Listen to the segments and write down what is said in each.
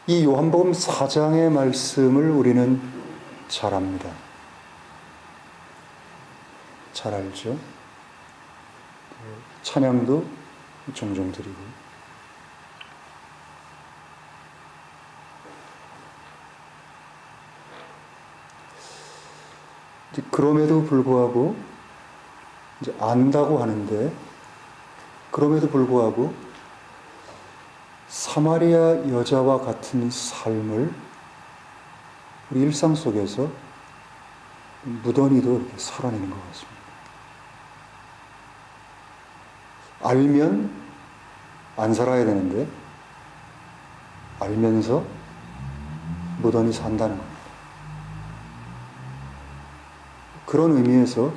이 요한복음 4장의 말씀을 우리는 잘 압니다. 잘 알죠? 찬양도 종종 드리고. 그럼에도 불구하고 이제 안다고 하는데, 그럼에도 불구하고 사마리아 여자와 같은 삶을 우리 일상 속에서 무던히도 이렇게 살아내는 것 같습니다. 알면 안 살아야 되는데 알면서 무던히 산다는 겁니다. 그런 의미에서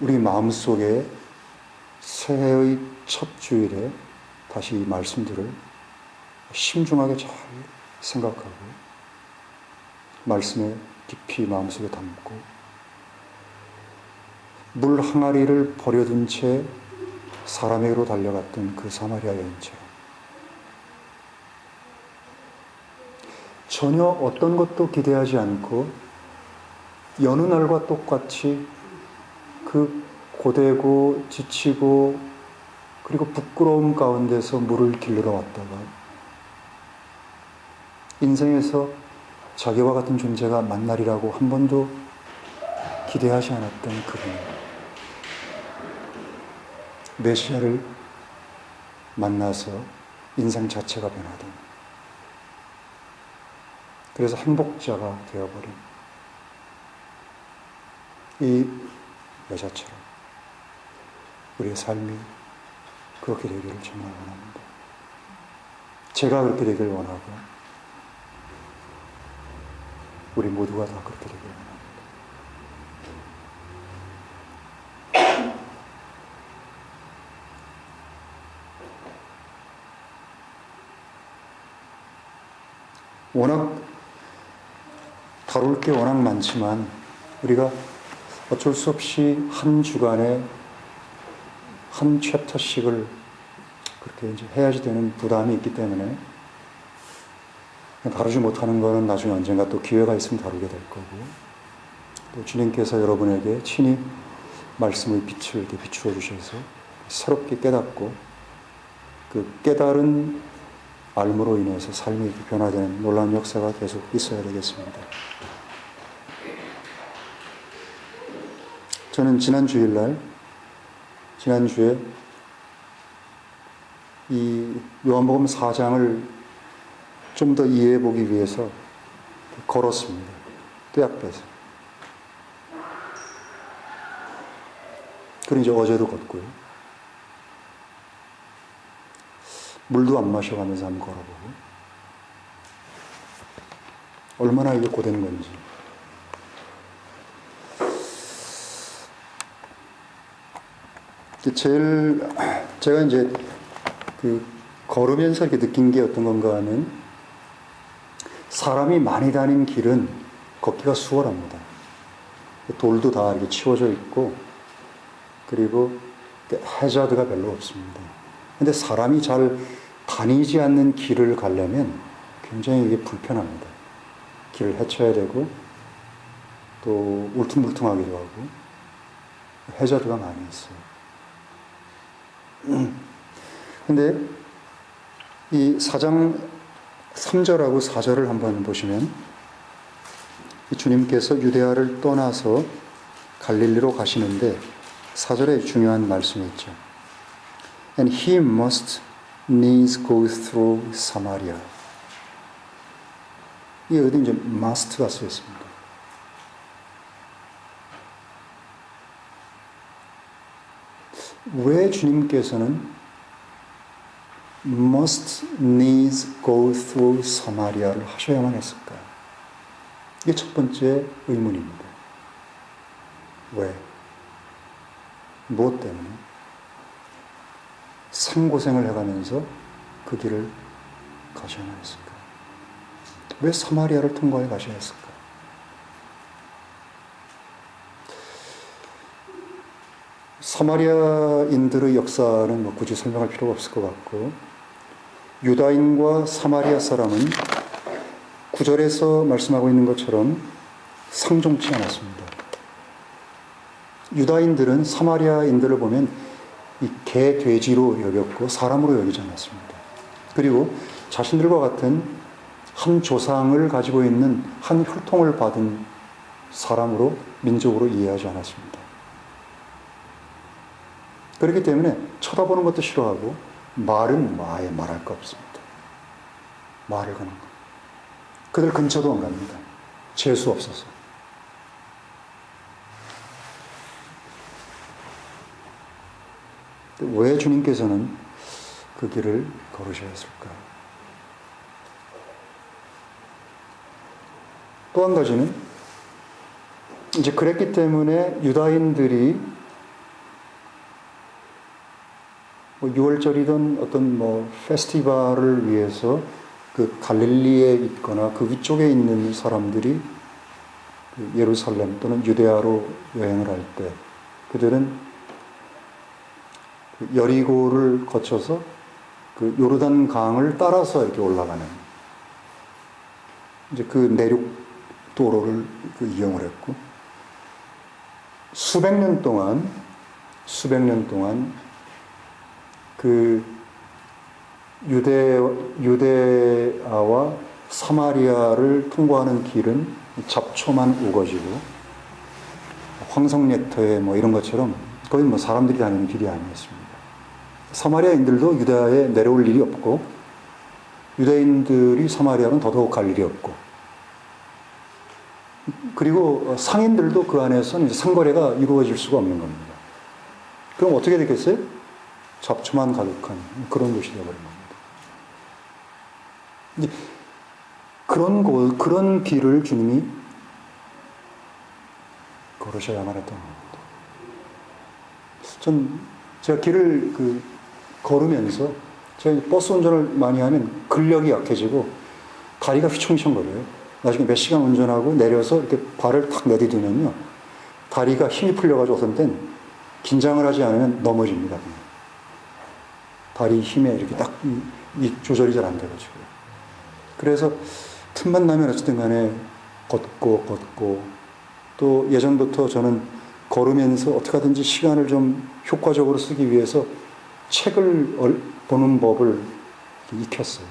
우리 마음속에 새해의 첫 주일에 다시 이 말씀들을 심중하게 잘 생각하고 말씀에 깊이 마음속에 담고 물 항아리를 버려둔 채 사람에게로 달려갔던 그 사마리아 여인처럼 전혀 어떤 것도 기대하지 않고 여느 날과 똑같이 그 고되고 지치고 그리고 부끄러움 가운데서 물을 길르러 왔다가 인생에서 자기와 같은 존재가 만나리라고 한 번도 기대하지 않았던 그분, 메시아를 만나서 인생 자체가 변하던, 그래서 행복자가 되어버린 이 여자처럼 우리의 삶이 그렇게 되기를 정말 원합니다. 제가 그렇게 되기를 원하고 우리 모두가 다 그렇게 되기를 원합니다. 워낙 다룰 게 워낙 많지만 우리가 어쩔 수 없이 한 주간에 한 챕터씩을 그렇게 이제 해야지 되는 부담이 있기 때문에 다루지 못하는 거는 나중에 언젠가 또 기회가 있으면 다루게 될 거고, 또 주님께서 여러분에게 친히 말씀의 빛을 이렇게 비추어 주셔서 새롭게 깨닫고 그 깨달은 알므로 인해서 삶이 이렇게 변화되는 놀라운 역사가 계속 있어야 되겠습니다. 저는 지난주에 이 요한복음 4장을 좀 더 이해해 보기 위해서 걸었습니다. 떼약볕에. 그리고 이제 어제도 걷고요. 물도 안 마셔가면서 한번 걸어보고. 얼마나 이게 고된 건지. 제가 이제 걸으면서 이렇게 느낀 게 어떤 건가 하면, 사람이 많이 다닌 길은 걷기가 수월합니다. 돌도 다 이렇게 치워져 있고, 그리고 해저드가 별로 없습니다. 근데 사람이 잘 다니지 않는 길을 가려면 굉장히 이게 불편합니다. 길을 헤쳐야 되고, 또 울퉁불퉁하기도 하고, 해저드가 많이 있어요. 근데 이 4장 3절하고 4절을 한번 보시면, 이 주님께서 유대아를 떠나서 갈릴리로 가시는데 4절에 중요한 말씀이 있죠. And he must needs go through Samaria. 이 어디 이제 must가 쓰여 있습니다. 왜 주님께서는 must needs go through Samaria를 하셔야만 했을까? 이게 첫 번째 의문입니다. 왜? 무엇 때문에? 생고생을 해가면서 그 길을 가셔야만 했을까? 왜 사마리아를 통과해 가셔야 했을까? 사마리아인들의 역사는 뭐 굳이 설명할 필요가 없을 것 같고, 유다인과 사마리아 사람은 구절에서 말씀하고 있는 것처럼 상종치 않았습니다. 유다인들은 사마리아인들을 보면 이 개, 돼지로 여겼고 사람으로 여기지 않았습니다. 그리고 자신들과 같은 한 조상을 가지고 있는 한 혈통을 받은 사람으로, 민족으로 이해하지 않았습니다. 그렇기 때문에 쳐다보는 것도 싫어하고 말은 아예 말할 거 없습니다. 말을 거는 거. 그들 근처도 안 갑니다. 재수 없어서. 왜 주님께서는 그 길을 걸으셔야 했을까? 또 한 가지는 이제 그랬기 때문에 유다인들이 6월절이든 어떤 페스티벌을 위해서 그 갈릴리에 있거나 그 위쪽에 있는 사람들이 예루살렘 또는 유대아로 여행을 할 때 그들은 여리고를 거쳐서 그 요르단 강을 따라서 이렇게 올라가는 이제 그 내륙 도로를 이용을 했고 수백 년 동안 그 유대아와 사마리아를 통과하는 길은 잡초만 우거지고 황석래터에 이런 것처럼 거의 사람들이 다니는 길이 아니었습니다. 사마리아인들도 유다에 내려올 일이 없고 유대인들이 사마리아는 더더욱 갈 일이 없고 그리고 상인들도 그 안에서는 이제 상거래가 이루어질 수가 없는 겁니다. 그럼 어떻게 됐겠어요? 잡초만 가득한 그런 곳이 되어버린 겁니다. 그런 길을 주님이 걸으셔야만 했던 겁니다. 제가 길을 걸으면서 제가 버스 운전을 많이 하면 근력이 약해지고 다리가 휘청휘청거려요. 나중에 몇 시간 운전하고 내려서 이렇게 발을 탁 내디디면요. 다리가 힘이 풀려가지고 어떤 땐 긴장을 하지 않으면 넘어집니다. 그냥. 다리 힘에 이렇게 딱 조절이 잘 안 돼가지고요. 그래서 틈만 나면 어쨌든 간에 걷고 또 예전부터 저는 걸으면서 어떻게 하든지 시간을 좀 효과적으로 쓰기 위해서 책을 보는 법을 익혔어요.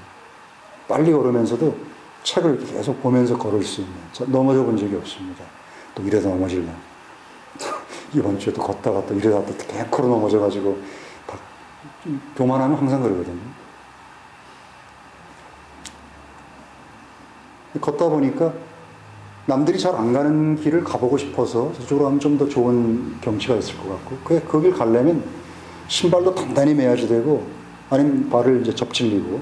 빨리 걸으면서도 책을 계속 보면서 걸을 수 있는. 넘어져 본 적이 없습니다. 또 이래서 넘어질래. 이번 주에도 걷다가 또 이러다가 또 개코로 넘어져가지고 교만하면 항상 그러거든요. 걷다 보니까 남들이 잘 안 가는 길을 가보고 싶어서 저쪽으로 가면 좀 더 좋은 경치가 있을 것 같고 그 길 가려면 신발도 단단히 매야지 되고 아니면 발을 이제 접질리고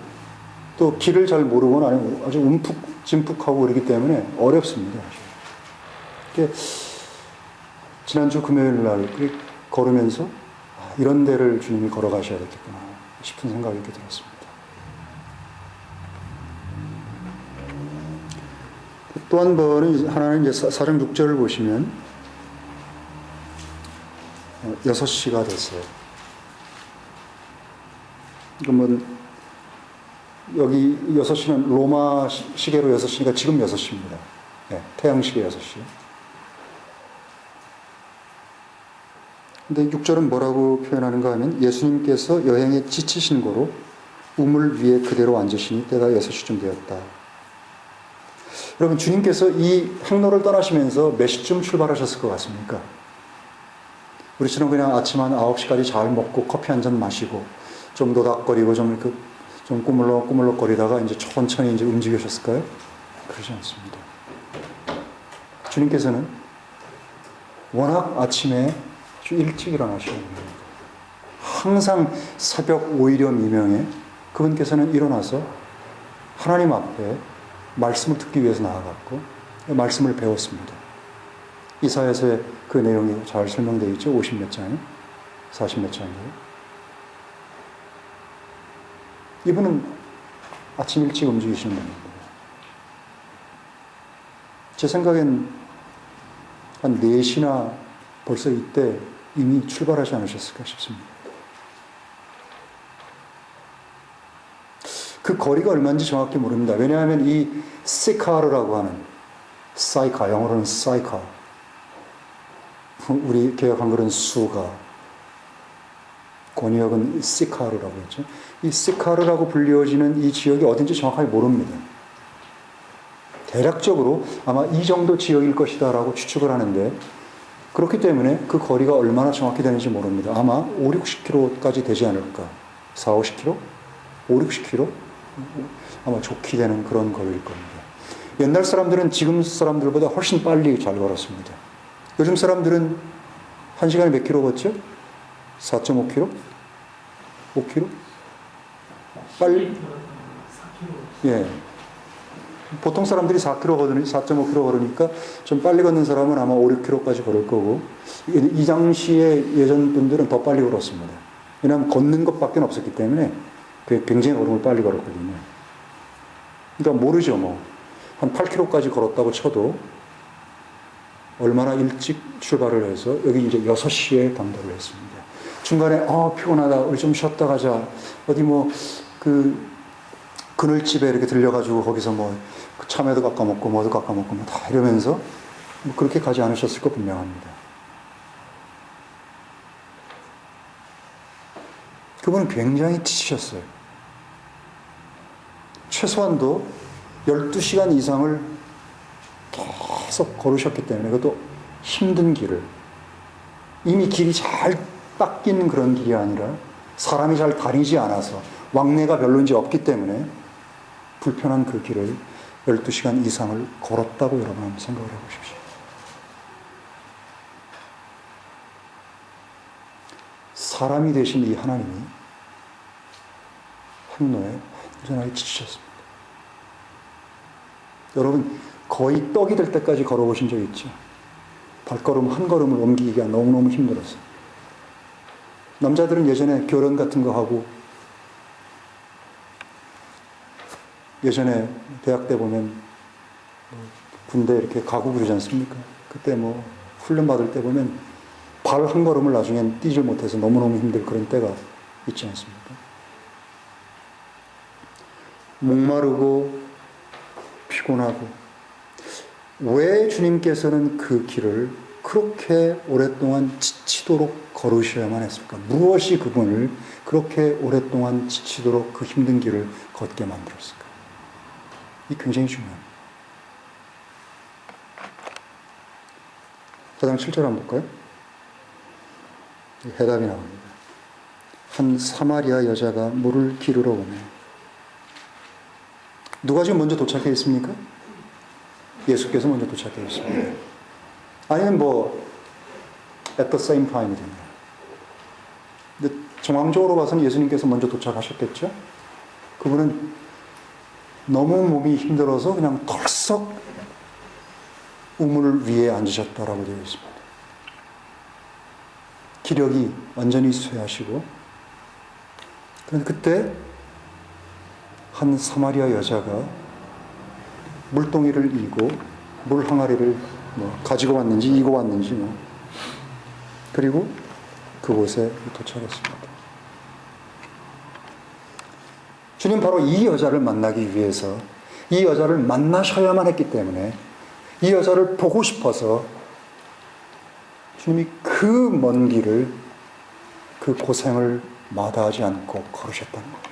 또 길을 잘 모르거나 아니면 아주 움푹짐푹하고 그러기 때문에 어렵습니다. 지난주 금요일 날 걸으면서 이런 데를 주님이 걸어가셔야 되겠구나 싶은 생각이 이렇게 들었습니다. 또 한 번은 하나는 이제 4장 6절을 보시면 6시가 됐어요. 그러면 여기 6시는 로마 시계로 6시니까 지금 6시입니다. 네, 태양시계 6시. 근데 6절은 뭐라고 표현하는가 하면 예수님께서 여행에 지치신 거로 우물 위에 그대로 앉으시니 때가 6시쯤 되었다. 여러분 주님께서 이 항로를 떠나시면서 몇 시쯤 출발하셨을 것 같습니까? 우리처럼 그냥 아침 한 9시까지 잘 먹고 커피 한 잔 마시고 좀 노닥거리고 좀 꾸물럭 거리다가 이제 천천히 이제 움직이셨을까요? 그러지 않습니다. 주님께서는 워낙 아침에 아주 일찍 일어나시는 겁니다. 항상 새벽 오히려 미명에 그분께서는 일어나서 하나님 앞에 말씀을 듣기 위해서 나아갔고 말씀을 배웠습니다. 이사야서에 그 내용이 잘 설명되어 있죠. 50몇 장에 40몇 장이에요. 이분은 아침 일찍 움직이시는 분입니다. 제 생각엔 한 4시나 벌써 이때 이미 출발하지 않으셨을까 싶습니다. 그 거리가 얼마인지 정확히 모릅니다. 왜냐하면 이 시카르라고 하는 사이카, 영어로는 사이카, 우리 개혁 한글은 수가, 권역은 시카르라고 했죠. 이 시카르라고 불리워지는 이 지역이 어딘지 정확하게 모릅니다. 대략적으로 아마 이 정도 지역일 것이다라고 추측을 하는데, 그렇기 때문에 그 거리가 얼마나 정확히 되는지 모릅니다. 아마 5, 60km까지 되지 않을까. 4, 50km? 5, 60km? 아마 좋게 되는 그런 거리일 겁니다. 옛날 사람들은 지금 사람들보다 훨씬 빨리 잘 걸었습니다. 요즘 사람들은 1시간에 몇 킬로 걷죠? 4.5km? 5km? 빨리? 예. 보통 사람들이 4.5km 걸으니까 좀 빨리 걷는 사람은 아마 5, 6km까지 걸을 거고, 이 당시에 예전 분들은 더 빨리 걸었습니다. 왜냐하면 걷는 것밖에 없었기 때문에 굉장히 걸음을 빨리 걸었거든요. 그러니까 모르죠, 뭐. 한 8km까지 걸었다고 쳐도 얼마나 일찍 출발을 해서 여기 이제 6시에 당도를 했습니다. 중간에 피곤하다, 우리 좀 쉬었다 가자, 어디 그늘집에 이렇게 들려가지고 거기서 참외도 깎아 먹고 뭐도 깎아 먹고 다 이러면서 그렇게 가지 않으셨을 거 분명합니다. 그분은 굉장히 지치셨어요. 최소한도 12시간 이상을 계속 걸으셨기 때문에, 그것도 힘든 길을, 이미 길이 잘 닦인 그런 길이 아니라 사람이 잘 다니지 않아서 왕래가 별로 이제 없기 때문에 불편한 그 길을 12시간 이상을 걸었다고 여러분 한번 생각을 해보십시오. 사람이 되신 이 하나님이 행로에 완전하게 지치셨습니다. 여러분 거의 떡이 될 때까지 걸어보신 적 있죠? 발걸음 한 걸음을 옮기기가 너무너무 힘들었어요. 남자들은 예전에 결혼 같은 거 하고, 예전에 대학 때 보면 군대 이렇게 가고 그러지 않습니까? 그때 훈련 받을 때 보면 발 한 걸음을 나중엔 뛰질 못해서 너무너무 힘들 그런 때가 있지 않습니까? 목마르고 피곤하고, 왜 주님께서는 그 길을 그렇게 오랫동안 지치도록 걸으셔야만 했을까? 무엇이 그분을 그렇게 오랫동안 지치도록 그 힘든 길을 걷게 만들었을까? 이 굉장히 중요합니다. 4장 7절 한번 볼까요? 해답이 나옵니다. 한 사마리아 여자가 물을 기르러 오네. 누가 지금 먼저 도착해 있습니까? 예수께서 먼저 도착해 있습니다. 아니면 at the same time이 됩니다. 근데 정황적으로 봐서는 예수님께서 먼저 도착하셨겠죠? 그분은 너무 몸이 힘들어서 그냥 덜썩 우물 위에 앉으셨다라고 되어 있습니다. 기력이 완전히 쇠하시고, 그런데 그때 한 사마리아 여자가 물동이를 이고 물 항아리를 가지고 왔는지 이고 왔는지 그리고 그곳에 도착했습니다. 주님 바로 이 여자를 만나기 위해서, 이 여자를 만나셔야만 했기 때문에, 이 여자를 보고 싶어서 주님이 그 먼 길을, 그 고생을 마다하지 않고 걸으셨다는 겁니다.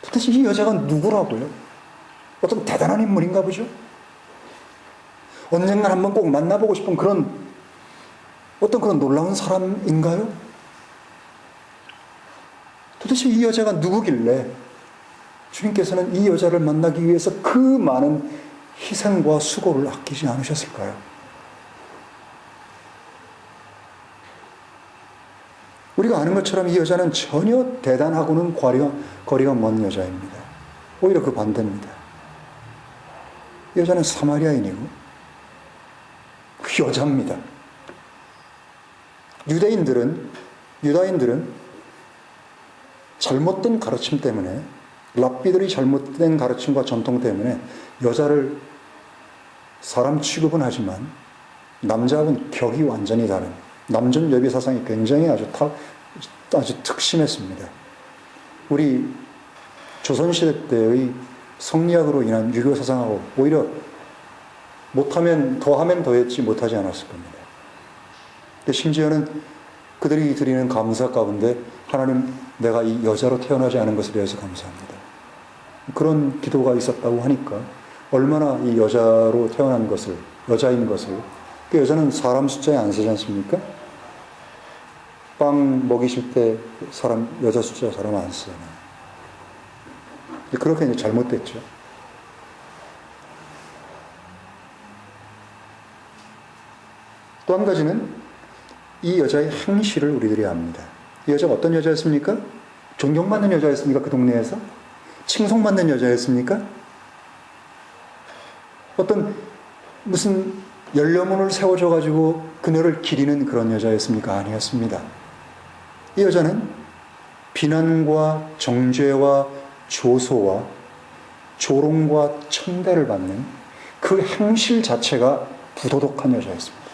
도대체 이 여자가 누구라고요? 어떤 대단한 인물인가 보죠? 언젠간 한번 꼭 만나보고 싶은 그런 놀라운 사람인가요? 도대체 이 여자가 누구길래 주님께서는 이 여자를 만나기 위해서 그 많은 희생과 수고를 아끼지 않으셨을까요? 우리가 아는 것처럼 이 여자는 전혀 대단하고는 거리가 먼 여자입니다. 오히려 그 반대입니다. 이 여자는 사마리아인이고 여자입니다. 유다인들은 잘못된 가르침 때문에, 랍비들이 잘못된 가르침과 전통 때문에 여자를 사람 취급은 하지만 남자하고는 격이 완전히 다른, 남존 여비 사상이 굉장히 아주 특심했습니다. 우리 조선시대 때의 성리학으로 인한 유교 사상하고 오히려 못하면 더하면 더했지 못하지 않았을 겁니다. 근데 심지어는 그들이 드리는 감사 가운데 하나님, 내가 이 여자로 태어나지 않은 것에 대해서 감사합니다. 그런 기도가 있었다고 하니까 얼마나 이 여자로 태어난 것을, 여자인 것을, 그 여자는 사람 숫자에 안 서지 않습니까? 빵 먹이실 때 사람, 여자 숫자 사람 안 쓰잖아요. 그렇게 이제 잘못됐죠. 또 한 가지는 이 여자의 행실을 우리들이 압니다. 이 여자가 어떤 여자였습니까? 존경받는 여자였습니까? 그 동네에서? 칭송받는 여자였습니까? 어떤 무슨 연료문을 세워줘가지고 그녀를 기리는 그런 여자였습니까? 아니었습니다. 이 여자는 비난과 정죄와 조소와 조롱과 천대를 받는 그 행실 자체가 부도덕한 여자였습니다.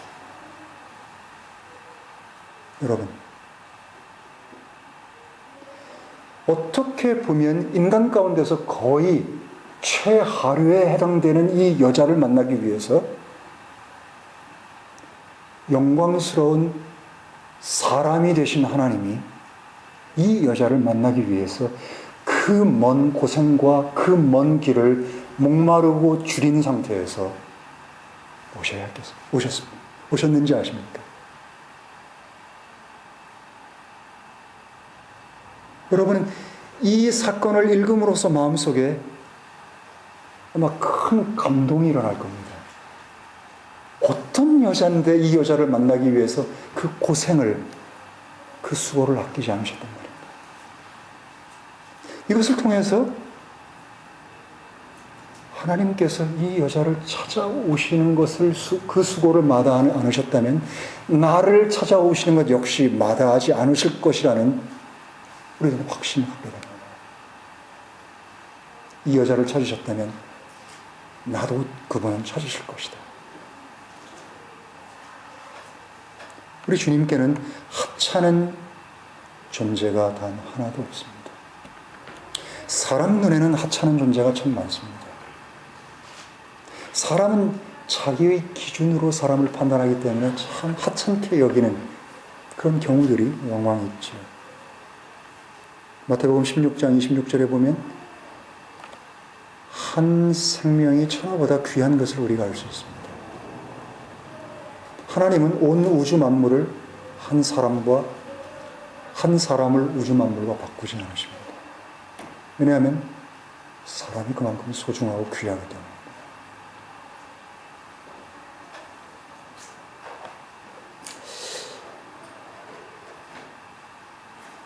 여러분, 어떻게 보면 인간 가운데서 거의 최하류에 해당되는 이 여자를 만나기 위해서 영광스러운 사람이 되신 하나님이 이 여자를 만나기 위해서 그 먼 고생과 그 먼 길을 목마르고 줄인 상태에서 오셨는지 아십니까? 여러분, 이 사건을 읽음으로써 마음속에 아마 큰 감동이 일어날 겁니다. 어떤 여자인데 이 여자를 만나기 위해서 그 고생을, 그 수고를 아끼지 않으셨단 말입니다. 이것을 통해서 하나님께서 이 여자를 찾아오시는 것을 그 수고를 마다하지 않으셨다면 나를 찾아오시는 것 역시 마다하지 않으실 것이라는 우리는 확신을 갖게 됩니다. 이 여자를 찾으셨다면 나도 그분은 찾으실 것이다. 우리 주님께는 하찮은 존재가 단 하나도 없습니다. 사람 눈에는 하찮은 존재가 참 많습니다. 사람은 자기의 기준으로 사람을 판단하기 때문에 참 하찮게 여기는 그런 경우들이 왕왕 있죠. 마태복음 16장 26절에 보면 한 생명이 천하보다 귀한 것을 우리가 알 수 있습니다. 하나님은 온 우주 만물을 한 사람을 우주 만물과 바꾸지 않으십니다. 왜냐하면 사람이 그만큼 소중하고 귀하기 때문입니다.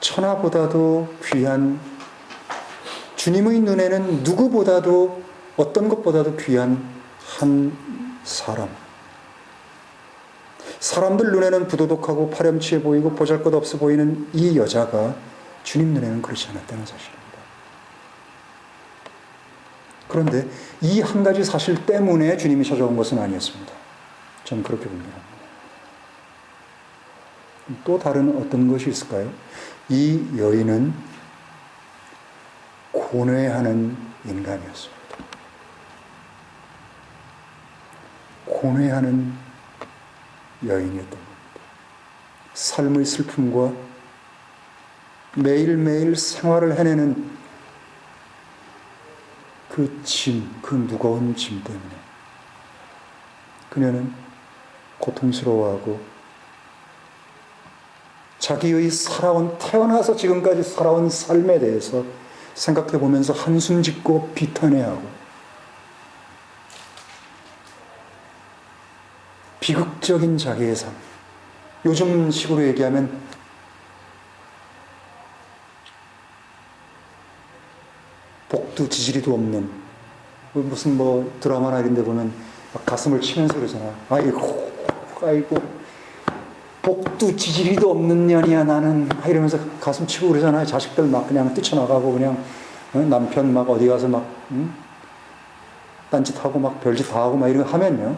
천하보다도 귀한, 주님의 눈에는 누구보다도 어떤 것보다도 귀한 한 사람. 사람들 눈에는 부도덕하고 파렴치해 보이고 보잘것없어 보이는 이 여자가 주님 눈에는 그렇지 않았다는 사실입니다. 그런데 이 한 가지 사실 때문에 주님이 찾아온 것은 아니었습니다. 저는 그렇게 봅니다. 또 다른 어떤 것이 있을까요? 이 여인은 고뇌하는 인간이었습니다. 고뇌하는 여인이었던 겁니다. 삶의 슬픔과 매일매일 생활을 해내는 그 짐, 그 무거운 짐 때문에 그녀는 고통스러워하고 자기의 태어나서 지금까지 살아온 삶에 대해서 생각해 보면서 한숨 짓고 비탄해하고 비극적인 자기의 삶. 요즘 식으로 얘기하면 복도 지지리도 없는, 무슨 드라마나 이런 데 보면 막 가슴을 치면서 그러잖아. 아이고 복도 지지리도 없는 년이야 나는, 이러면서 가슴 치고 그러잖아요. 자식들 막 그냥 뛰쳐나가고 그냥 남편 막 어디 가서 막 딴짓하고 막 별짓 다 하고 막 이런 거 하면요,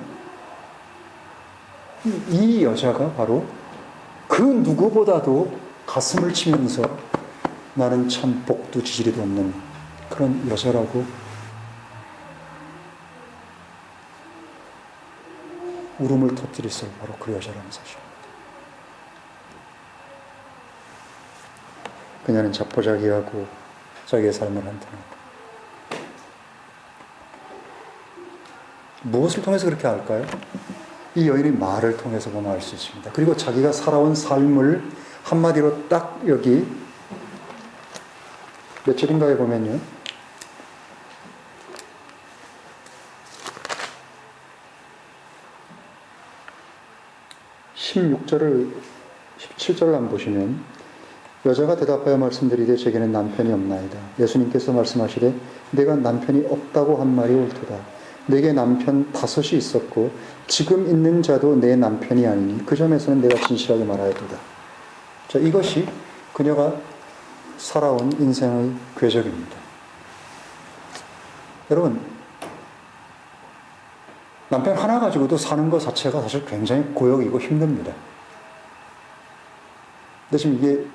이 여자가 바로 그 누구보다도 가슴을 치면서 나는 참 복도 지지리도 없는 그런 여자라고 울음을 터뜨렸어요. 바로 그 여자라는 사실입니다. 그녀는 자포자기하고 자기의 삶을 한탄하고 무엇을 통해서 그렇게 할까요? 이 여인의 말을 통해서 보면 알 수 있습니다. 그리고 자기가 살아온 삶을 한마디로 딱 여기 몇 절인가에 보면요. 16절을 17절을 한번 보시면 여자가 대답하여 말씀드리되 제게는 남편이 없나이다. 예수님께서 말씀하시되 내가 남편이 없다고 한 말이 옳도다. 내게 남편 5이 있었고 지금 있는 자도 내 남편이 아니니 그 점에서는 내가 진실하게 말하였도다. 자, 이것이 그녀가 살아온 인생의 궤적입니다. 여러분, 남편 하나 가지고도 사는 것 자체가 사실 굉장히 고역이고 힘듭니다. 근데 지금 이게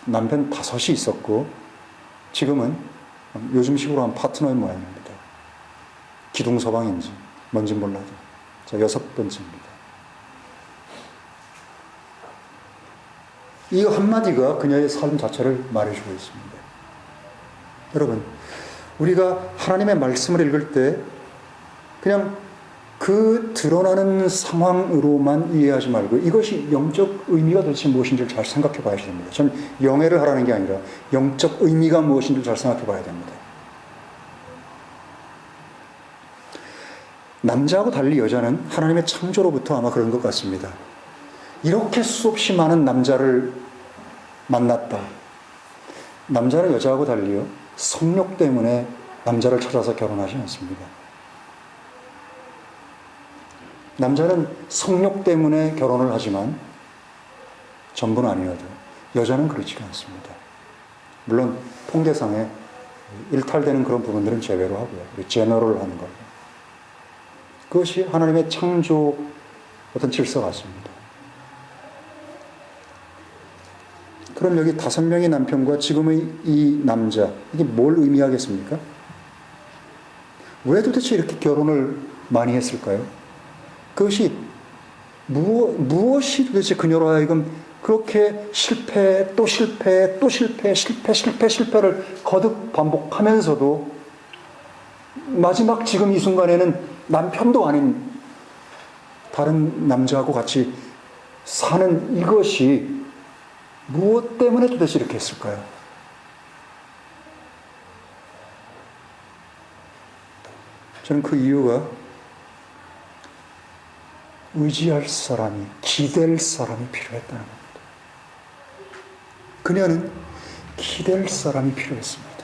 남편 5이 있었고 지금은 요즘식으로 한 파트너의 모양입니다. 기둥서방인지 뭔지 몰라도 자, 6번째입니다. 이 한마디가 그녀의 삶 자체를 말해주고 있습니다. 여러분, 우리가 하나님의 말씀을 읽을 때 그냥 그 드러나는 상황으로만 이해하지 말고 이것이 영적 의미가 도대체 무엇인지를 잘 생각해 봐야 됩니다. 저는 영예를 하라는 게 아니라 영적 의미가 무엇인지를 잘 생각해 봐야 됩니다. 남자하고 달리 여자는 하나님의 창조로부터 아마 그런 것 같습니다. 이렇게 수없이 많은 남자를 만났다. 남자는 여자하고 달리요, 성욕 때문에 남자를 찾아서 결혼하지 않습니다. 남자는 성욕 때문에 결혼을 하지만 전부는 아니어도 여자는 그렇지가 않습니다. 물론 통계상에 일탈되는 그런 부분들은 제외로 하고요. 제너럴 하는 거예요. 그것이 하나님의 창조 어떤 질서 같습니다. 그럼 여기 5명의 남편과 지금의 이 남자, 이게 뭘 의미하겠습니까? 왜 도대체 이렇게 결혼을 많이 했을까요? 그것이 무엇이 도대체 그녀로 하여금 그렇게 실패, 또 실패, 또 실패, 실패를 거듭 반복하면서도 마지막 지금 이 순간에는 남편도 아닌 다른 남자하고 같이 사는 이것이 무엇 때문에 도대체 이렇게 했을까요? 저는 그 이유가 의지할 사람이, 기댈 사람이 필요했다는 겁니다. 그녀는 기댈 사람이 필요했습니다.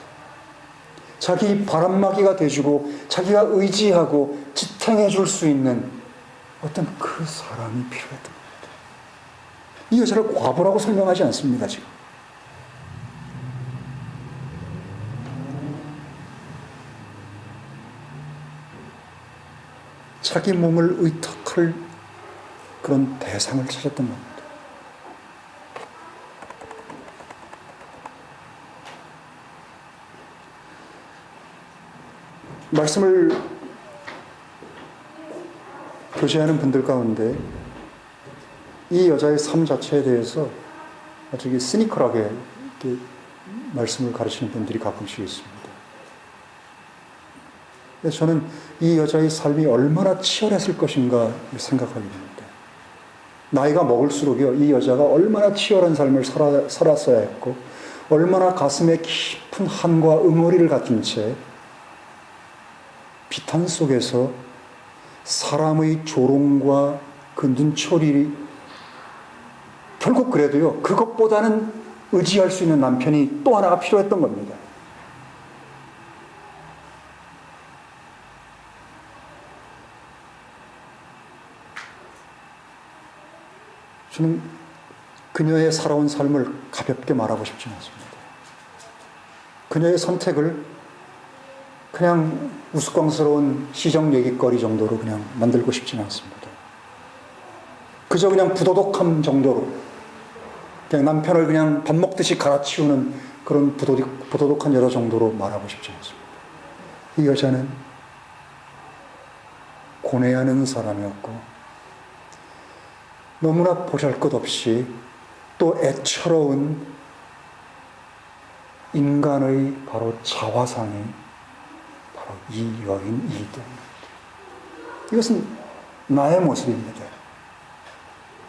자기 바람막이가 돼주고 자기가 의지하고 지탱해 줄 수 있는 어떤 그 사람이 필요했던 겁니다. 이 여자를 과부라고 설명하지 않습니다, 지금. 자기 몸을 의탁할 그런 대상을 찾았던 겁니다. 말씀을 교제하는 분들 가운데 이 여자의 삶 자체에 대해서 아주 시니컬하게 이렇게 말씀을 가르치는 분들이 가끔씩 있습니다. 그래서 저는 이 여자의 삶이 얼마나 치열했을 것인가 생각하게 됩니다. 나이가 먹을수록요, 이 여자가 얼마나 치열한 삶을 살았어야 했고, 얼마나 가슴에 깊은 한과 응어리를 갖춘 채 비탄 속에서 사람의 조롱과 그 눈초리, 결국 그래도요, 그것보다는 의지할 수 있는 남편이 또 하나가 필요했던 겁니다. 저는 그녀의 살아온 삶을 가볍게 말하고 싶지 않습니다. 그녀의 선택을 그냥 우스꽝스러운 시정 얘기거리 정도로 그냥 만들고 싶지는 않습니다. 그저 그냥 부도덕함 정도로 그냥 남편을 그냥 밥 먹듯이 갈아치우는 그런 부도덕한 여자 정도로 말하고 싶지 않습니다. 이 여자는 고뇌하는 사람이었고 너무나 보잘것없이 또 애처로운 인간의 바로 자화상이 바로 이 여인 이기입니다. 이것은 나의 모습입니다.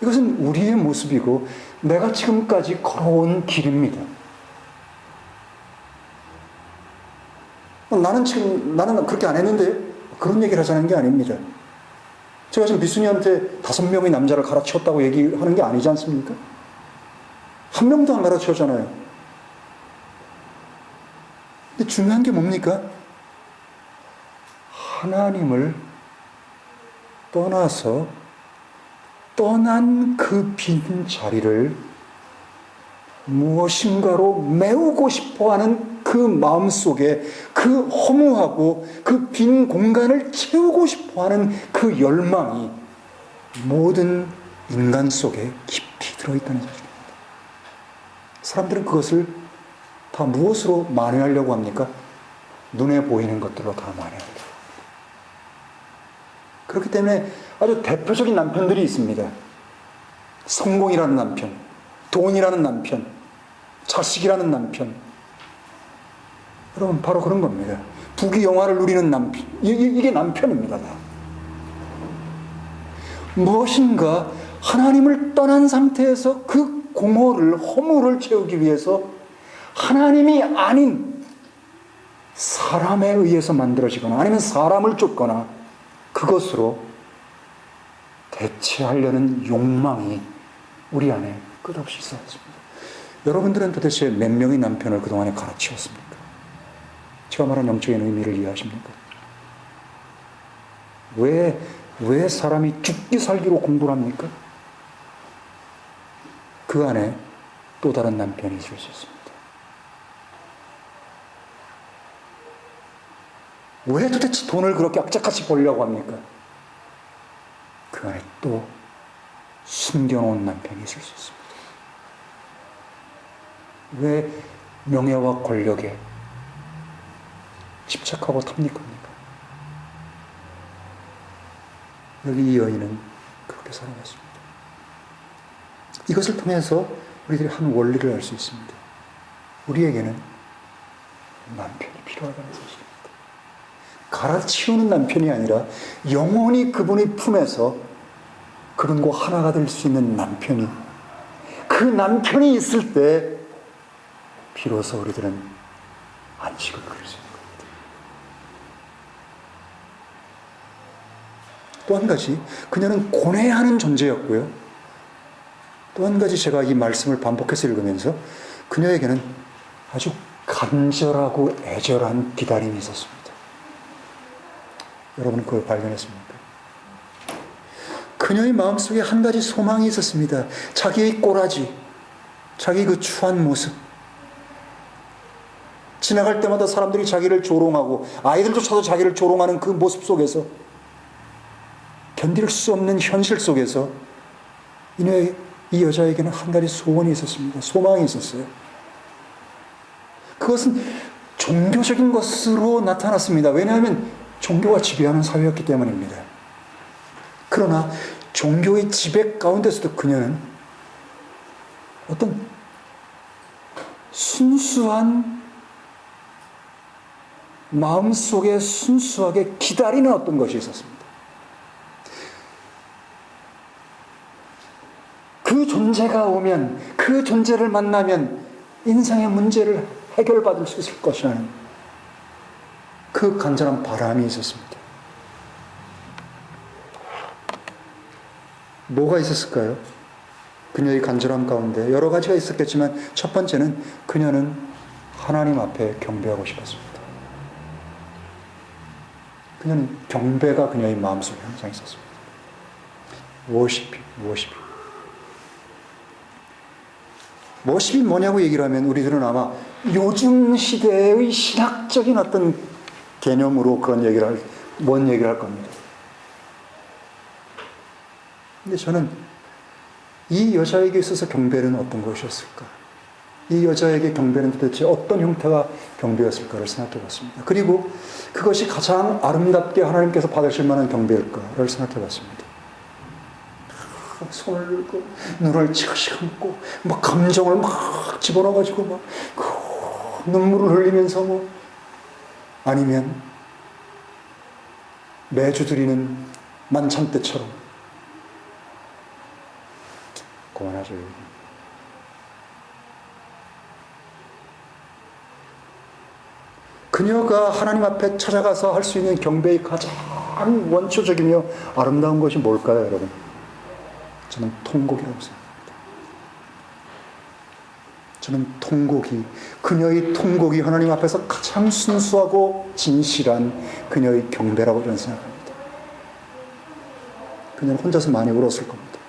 이것은 우리의 모습이고 내가 지금까지 걸어온 길입니다. 나는 그렇게 안 했는데 그런 얘기를 하자는 게 아닙니다. 제가 지금 비순이한테 5명의 남자를 갈아치웠다고 얘기하는 게 아니지 않습니까? 한 명도 안 갈아치웠잖아요. 근데 중요한 게 뭡니까? 하나님을 떠나서 떠난 그 빈 자리를 무엇인가로 메우고 싶어하는 그 마음속에 그 허무하고 그 빈 공간을 채우고 싶어하는 그 열망이 모든 인간 속에 깊이 들어있다는 사실입니다. 사람들은 그것을 다 무엇으로 만회하려고 합니까? 눈에 보이는 것들로 다 만회합니다. 그렇기 때문에 아주 대표적인 남편들이 있습니다. 성공이라는 남편, 돈이라는 남편, 자식이라는 남편. 여러분 바로 그런 겁니다. 부귀영화를 누리는 남편. 이게 남편입니다. 다. 무엇인가 하나님을 떠난 상태에서 그 공허를, 허물을 채우기 위해서 하나님이 아닌 사람에 의해서 만들어지거나 아니면 사람을 쫓거나 그것으로 대체하려는 욕망이 우리 안에 끝없이 있었습니다. 여러분들은 도대체 몇 명의 남편을 그동안에 갈아치웠습니까? 제가 말한 영적인 의미를 이해하십니까? 왜 사람이 죽기 살기로 공부를 합니까? 그 안에 또 다른 남편이 있을 수 있습니다. 왜 도대체 돈을 그렇게 악착같이 벌려고 합니까? 그 안에 또 숨겨놓은 남편이 있을 수 있습니다. 왜 명예와 권력에 집착하고 탐닉합니까? 여기 이 여인은 그렇게 살아갔습니다. 이것을 통해서 우리들이 한 원리를 알 수 있습니다. 우리에게는 남편이 필요하다는 사실입니다. 갈아치우는 남편이 아니라 영원히 그분의 품에서 그분과 하나가 될 수 있는 남편이, 그 남편이 있을 때 비로소 우리들은 안식을 누릴 수 있는 겁니다. 또 한 가지, 그녀는 고뇌하는 존재였고요. 또 한 가지 제가 이 말씀을 반복해서 읽으면서 그녀에게는 아주 간절하고 애절한 기다림이 있었습니다. 여러분은 그걸 발견했습니까? 그녀의 마음속에 한 가지 소망이 있었습니다. 자기의 꼬라지, 자기의 그 추한 모습. 지나갈 때마다 사람들이 자기를 조롱하고 아이들조차도 자기를 조롱하는 그 모습 속에서 견딜 수 없는 현실 속에서 이 여자에게는 한 가지 소원이 있었습니다. 소망이 있었어요. 그것은 종교적인 것으로 나타났습니다. 왜냐하면 종교가 지배하는 사회였기 때문입니다. 그러나 종교의 지배 가운데서도 그녀는 어떤 순수한 마음속에 순수하게 기다리는 어떤 것이 있었습니다. 그 존재가 오면, 그 존재를 만나면 인생의 문제를 해결받을 수 있을 것이라는 그 간절한 바람이 있었습니다. 뭐가 있었을까요? 그녀의 간절함 가운데 여러 가지가 있었겠지만 첫 번째는 그녀는 하나님 앞에 경배하고 싶었습니다. 그녀는 경배가 그녀의 마음속에 항상 있었습니다. 워십이 뭐냐고 얘기를 하면 우리들은 아마 요즘 시대의 신학적인 어떤 개념으로 뭔 얘기를 할 겁니다. 근데 저는 이 여자에게 있어서 경배는 어떤 것이었을까? 이 여자에게 경배는 도대체 어떤 형태가 경배였을까를 생각해 봤습니다. 그리고 그것이 가장 아름답게 하나님께서 받으실 만한 경배일까를 생각해 봤습니다. 손을 들고 눈을 지그시 감고 막 감정을 막 집어넣어가지고 막 눈물을 흘리면서 뭐 아니면 매주 드리는 만찬 때처럼 그만하죠. 그녀가 하나님 앞에 찾아가서 할 수 있는 경배의 가장 원초적이며 아름다운 것이 뭘까요, 여러분? 저는 통곡이라고 생각합니다. 저는 통곡이, 그녀의 통곡이 하나님 앞에서 가장 순수하고 진실한 그녀의 경배라고 저는 생각합니다. 그녀는 혼자서 많이 울었을 겁니다.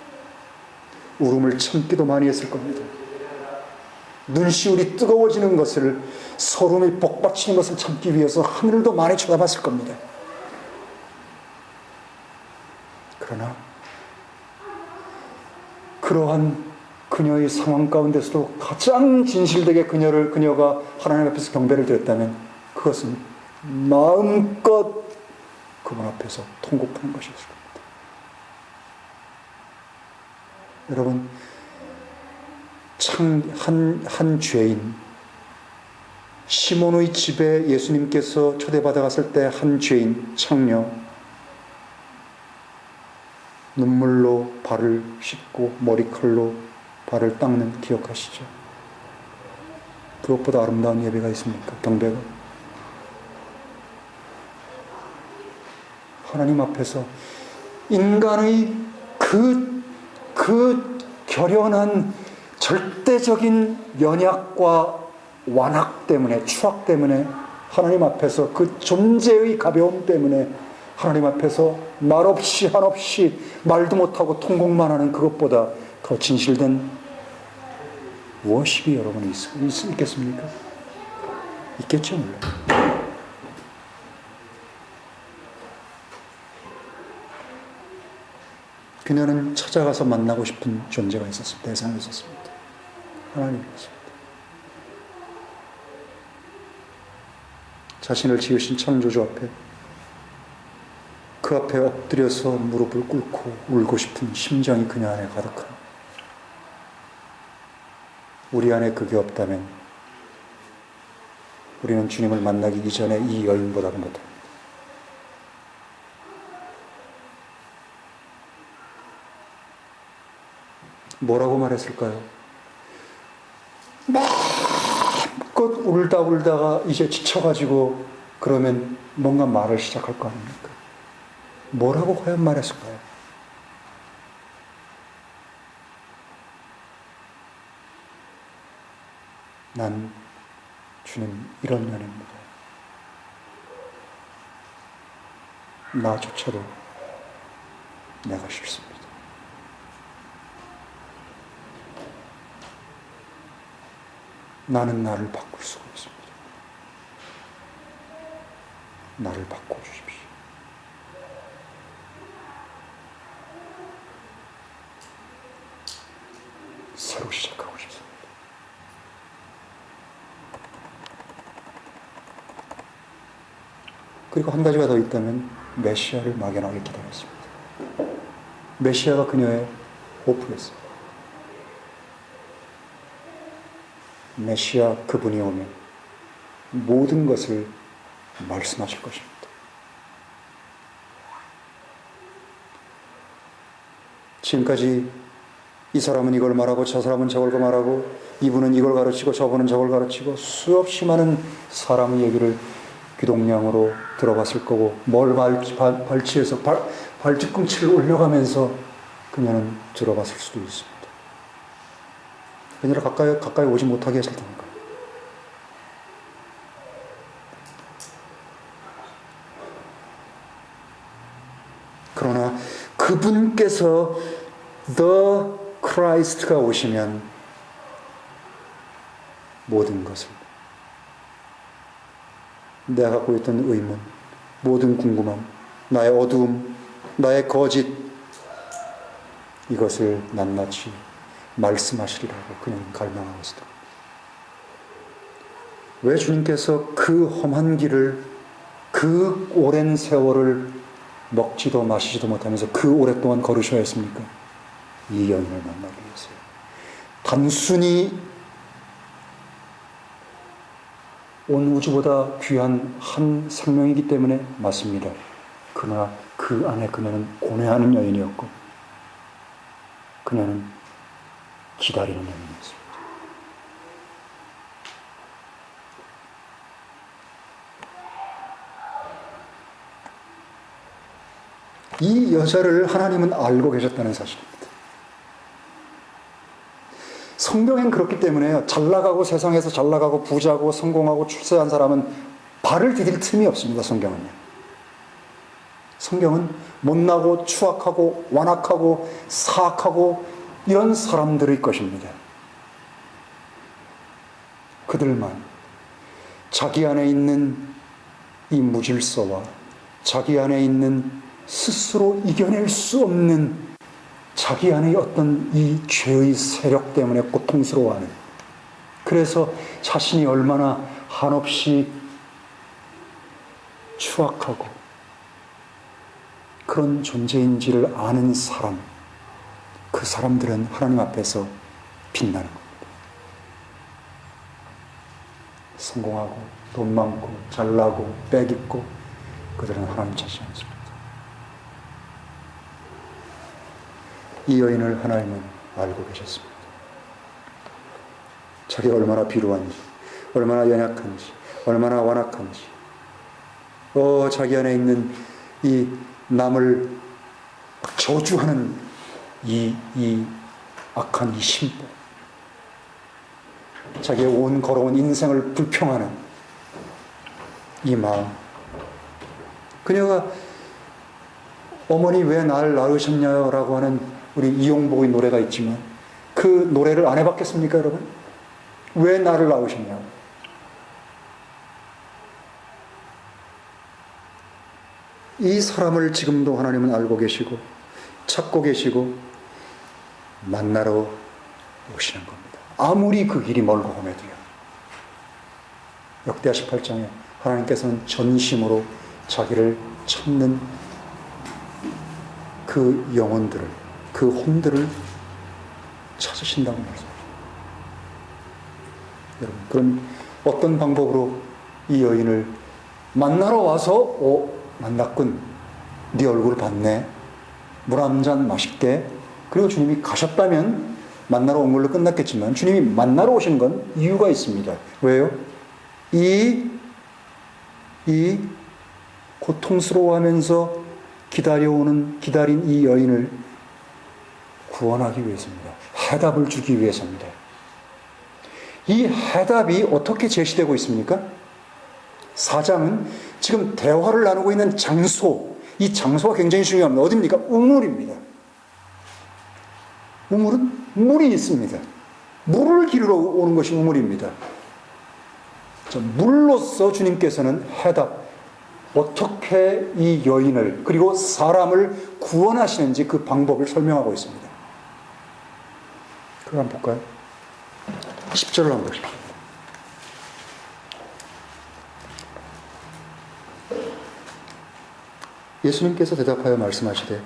울음을 참기도 많이 했을 겁니다. 눈시울이 뜨거워지는 것을, 소름이 복받치는 것을 참기 위해서 하늘도 많이 쳐다봤을 겁니다. 그러나 그러한 그녀의 상황 가운데서도 가장 진실되게 그녀가 하나님 앞에서 경배를 드렸다면 그것은 마음껏 그분 앞에서 통곡하는 것이었을 겁니다. 여러분, 한 죄인, 시몬의 집에 예수님께서 초대받아 갔을 때 한 죄인, 창녀, 눈물로 발을 씻고 머리칼로 발을 닦는 기억하시죠? 그것보다 아름다운 예배가 있습니까? 경배가. 하나님 앞에서 인간의 그 결연한 절대적인 연약과 완악 때문에, 추악 때문에, 하나님 앞에서 그 존재의 가벼움 때문에 하나님 앞에서 말없이 한없이 말도 못하고 통곡만 하는 그것보다 더 진실된 워십이 여러분이 있겠습니까? 있겠죠, 물론. 그녀는 찾아가서 만나고 싶은 존재가 있었습니다. 대상이 있었습니다. 하나님이었습니다. 자신을 지으신 창조주 앞에, 그 앞에 엎드려서 무릎을 꿇고 울고 싶은 심정이 그녀 안에 가득한, 우리 안에 그게 없다면 우리는 주님을 만나기 이전에 이 여인보다는 못합니다. 뭐라고 말했을까요? 마음껏 울다가 이제 지쳐가지고 그러면 뭔가 말을 시작할 거 아닙니까? 뭐라고 과연 말했을까요? 난 주님 이런 년입니다. 나조차도 내가 싫습니다. 나는 나를 바꿀 수가 있습니다. 나를 바꿔주십시오. 새로 시작하고 싶습니다. 그리고 한 가지가 더 있다면 메시아를 막연하게 기다렸습니다. 메시아가 그녀의 호프였습니다. 메시아 그분이 오면 모든 것을 말씀하실 것입니다. 지금까지 이 사람은 이걸 말하고 저 사람은 저걸 말하고 이분은 이걸 가르치고 저분은 저걸 가르치고 수없이 많은 사람의 얘기를 귀동냥으로 들어봤을 거고 뭘 발치해서 발뒤꿈치를 올려가면서 그녀는 들어봤을 수도 있습니다. 그녀를 가까이 오지 못하게 했을 테니까. 그러나 그분께서 The Christ가 오시면 모든 것을, 내가 갖고 있던 의문, 모든 궁금함, 나의 어두움, 나의 거짓, 이것을 낱낱이 말씀하시리라고 그냥 갈망하고 있습니다. 왜 주님께서 그 험한 길을, 그 오랜 세월을 먹지도 마시지도 못하면서 그 오랫동안 걸으셔야 했습니까? 이 여인을 만나기 위해서요. 단순히 온 우주보다 귀한 한 생명이기 때문에 맞습니다. 그러나 그 안에 그녀는 고뇌하는 여인이었고, 그녀는 기다리는 여인이었습니다. 이 여자를 하나님은 알고 계셨다는 사실입니다. 성경엔 그렇기 때문에요. 잘 나가고 세상에서 잘 나가고 부자고 성공하고 출세한 사람은 발을 디딜 틈이 없습니다. 성경은요. 성경은 못나고 추악하고 완악하고 사악하고 이런 사람들의 것입니다. 그들만 자기 안에 있는 이 무질서와 자기 안에 있는 스스로 이겨낼 수 없는 자기 안의 어떤 이 죄의 세력 때문에 고통스러워하는, 그래서 자신이 얼마나 한없이 추악하고 그런 존재인지를 아는 사람, 그 사람들은 하나님 앞에서 빛나는 겁니다. 성공하고 돈 많고 잘나고 빽 있고 그들은 하나님 찾지 않습니다. 이 여인을 하나님은 알고 계셨습니다. 자기가 얼마나 비루한지, 얼마나 연약한지, 얼마나 완악한지, 자기 안에 있는 이 남을 저주하는 이 악한 이 심보, 자기의 온 걸어온 인생을 불평하는 이 마음, 그녀가 어머니 왜 날 낳으셨냐요? 라고 하는 우리 이용복의 노래가 있지만 그 노래를 안 해봤겠습니까, 여러분? 왜 나를 낳으셨냐고. 이 사람을 지금도 하나님은 알고 계시고 찾고 계시고 만나러 오시는 겁니다. 아무리 그 길이 멀고 험해도요. 역대하 18장에 하나님께서는 전심으로 자기를 찾는 그 영혼들을, 그 혼들을 찾으신다고 말씀합니다. 여러분, 그럼 어떤 방법으로 이 여인을 만나러 와서 만났군, 네 얼굴 봤네, 물 한 잔 마실게, 그리고 주님이 가셨다면 만나러 온 걸로 끝났겠지만 주님이 만나러 오신 건 이유가 있습니다. 왜요? 이 고통스러워하면서 기다린 이 여인을 구원하기 위해서입니다. 해답을 주기 위해서입니다. 이 해답이 어떻게 제시되고 있습니까? 4장은 지금 대화를 나누고 있는 장소, 이 장소가 굉장히 중요합니다. 어디입니까? 우물입니다. 우물은 물이 있습니다. 물을 기르러 오는 것이 우물입니다. 물로서 주님께서는 해답, 어떻게 이 여인을 그리고 사람을 구원하시는지 그 방법을 설명하고 있습니다. 그걸 한번 볼까요? 10절을 한번 보십시오. 예수님께서 대답하여 말씀하시되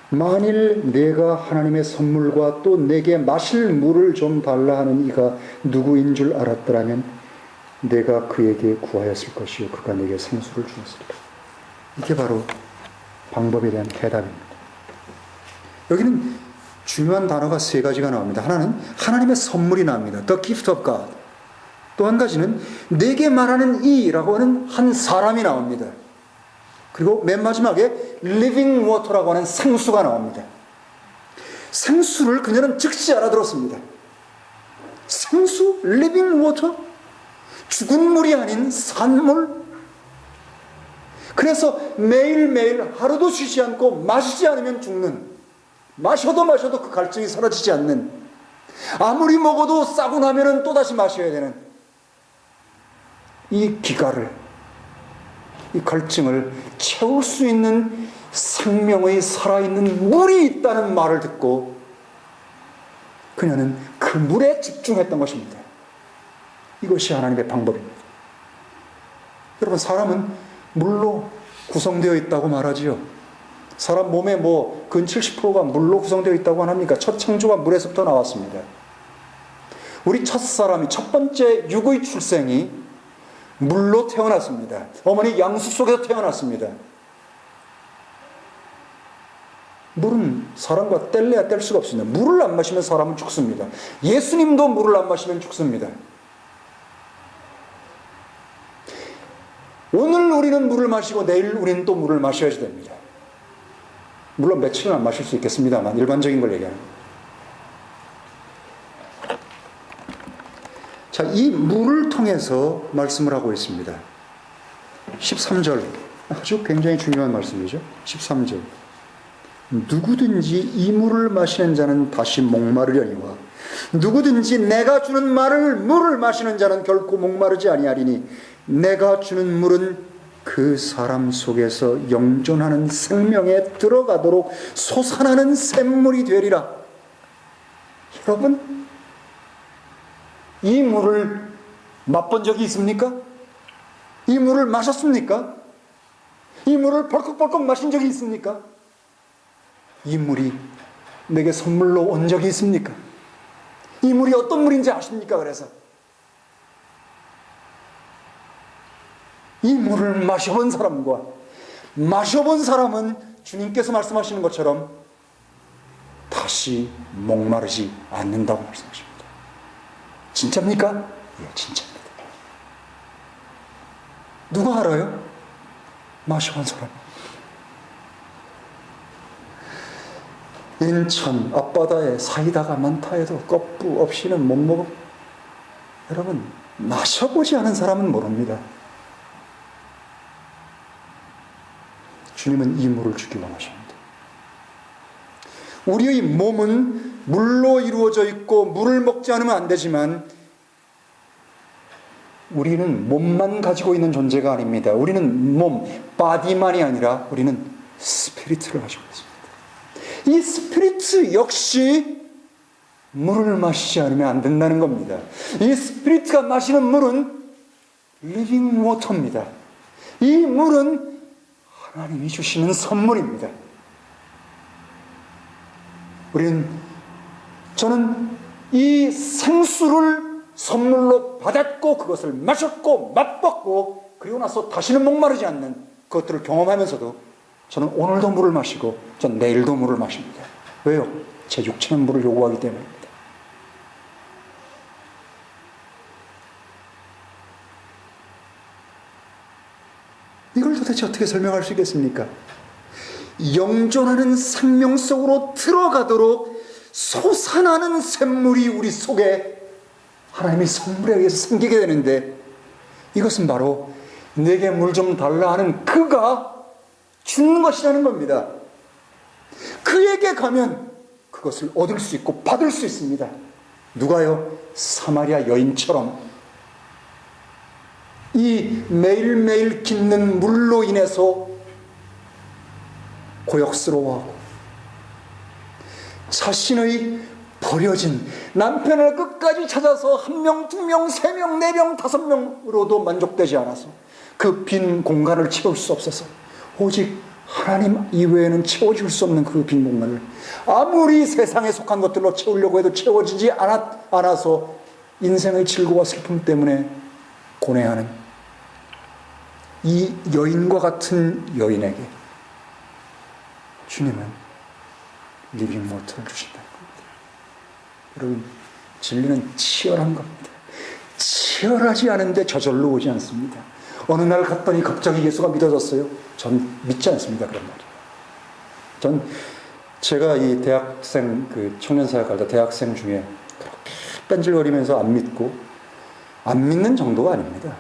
만일 내가 하나님의 선물과 또 내게 마실 물을 좀 달라 하는 이가 누구인 줄 알았더라면 내가 그에게 구하였을 것이요 그가 내게 생수를 주었으리라. 이게 바로 방법에 대한 대답입니다. 여기는 중요한 단어가 3가지가 나옵니다. 하나는 하나님의 선물이 나옵니다. The gift of God. 또 한 가지는 내게 말하는 이라고 하는 한 사람이 나옵니다. 그리고 맨 마지막에 living water라고 하는 생수가 나옵니다. 생수를 그녀는 즉시 알아들었습니다. 생수? living water? 죽은 물이 아닌 산물? 그래서 매일매일 하루도 쉬지 않고 마시지 않으면 죽는, 마셔도 그 갈증이 사라지지 않는, 아무리 먹어도 싸고 나면 또다시 마셔야 되는 이 기가를, 이 갈증을 채울 수 있는 생명의 살아있는 물이 있다는 말을 듣고 그녀는 그 물에 집중했던 것입니다. 이것이 하나님의 방법입니다. 여러분, 사람은 물로 구성되어 있다고 말하지요. 사람 몸의 근 70%가 물로 구성되어 있다고 안 합니까? 첫 창조가 물에서부터 나왔습니다. 우리 첫사람이, 첫 번째 육의 출생이 물로 태어났습니다. 어머니 양수 속에서 태어났습니다. 물은 사람과 뗄래야 뗄 수가 없습니다. 물을 안 마시면 사람은 죽습니다. 예수님도 물을 안 마시면 죽습니다. 오늘 우리는 물을 마시고 내일 우리는 또 물을 마셔야 됩니다. 물론 며칠은 안 마실 수 있겠습니다만 일반적인 걸 얘기하는 거예요. 자, 이 물을 통해서 말씀을 하고 있습니다. 13절, 아주 굉장히 중요한 말씀이죠. 13절. 누구든지 이 물을 마시는 자는 다시 목마르려니와 누구든지 내가 주는 물을 마시는 자는 결코 목마르지 아니하리니 내가 주는 물은 그 사람 속에서 영존하는 생명에 들어가도록 솟아나는 샘물이 되리라. 여러분, 이 물을 맛본 적이 있습니까? 이 물을 마셨습니까? 이 물을 벌컥벌컥 마신 적이 있습니까? 이 물이 내게 선물로 온 적이 있습니까? 이 물이 어떤 물인지 아십니까? 그래서 이 물을 마셔본 사람과 마셔본 사람은 주님께서 말씀하시는 것처럼 다시 목마르지 않는다고 말씀하십니다. 진짜입니까? 예, 진짜입니다. 누가 알아요? 마셔본 사람. 인천 앞바다에 사이다가 많다 해도 껍부 없이는 못 먹어. 여러분, 마셔보지 않은 사람은 모릅니다. 주님은 이 물을 주기 원하십니다. 우리의 몸은 물로 이루어져 있고 물을 먹지 않으면 안 되지만 우리는 몸만 가지고 있는 존재가 아닙니다. 우리는 바디만이 아니라 우리는 스피리트를 가지고 있습니다. 이 스피리트 역시 물을 마시지 않으면 안 된다는 겁니다. 이 스피리트가 마시는 물은 리빙 워터입니다. 이 물은 하나님이 주시는 선물입니다. 저는 이 생수를 선물로 받았고 그것을 마셨고 맛봤고 그리고 나서 다시는 목마르지 않는 그것들을 경험하면서도 저는 오늘도 물을 마시고 전 내일도 물을 마십니다. 왜요? 제 육체는 물을 요구하기 때문입니다. 이걸 도대체 어떻게 설명할 수 있겠습니까? 영존하는 생명 속으로 들어가도록 솟아나는 샘물이 우리 속에 하나님의 선물에 의해서 생기게 되는데 이것은 바로 내게 물 좀 달라 하는 그가 주는 것이라는 겁니다. 그에게 가면 그것을 얻을 수 있고 받을 수 있습니다. 누가요? 사마리아 여인처럼 이 매일매일 깃는 물로 인해서 고역스러워하고 자신의 버려진 남편을 끝까지 찾아서 1명, 2명, 3명, 4명, 5명으로도 만족되지 않아서 그 빈 공간을 채울 수 없어서 오직 하나님 이외에는 채워줄 수 없는 그 빈 공간을 아무리 세상에 속한 것들로 채우려고 해도 채워지지 않아서 인생의 즐거움과 슬픔 때문에 고뇌하는 이 여인과 같은 여인에게 주님은 리빙 워터를 주신다는 겁니다. 여러분, 진리는 치열한 겁니다. 치열하지 않은데 저절로 오지 않습니다. 어느 날 갔더니 갑자기 예수가 믿어졌어요. 전 믿지 않습니다. 그런 말이에요. 제가 이 대학생 청년사역 할 때 대학생 중에 그렇게 뺀질거리면서 안 믿는 정도가 아닙니다.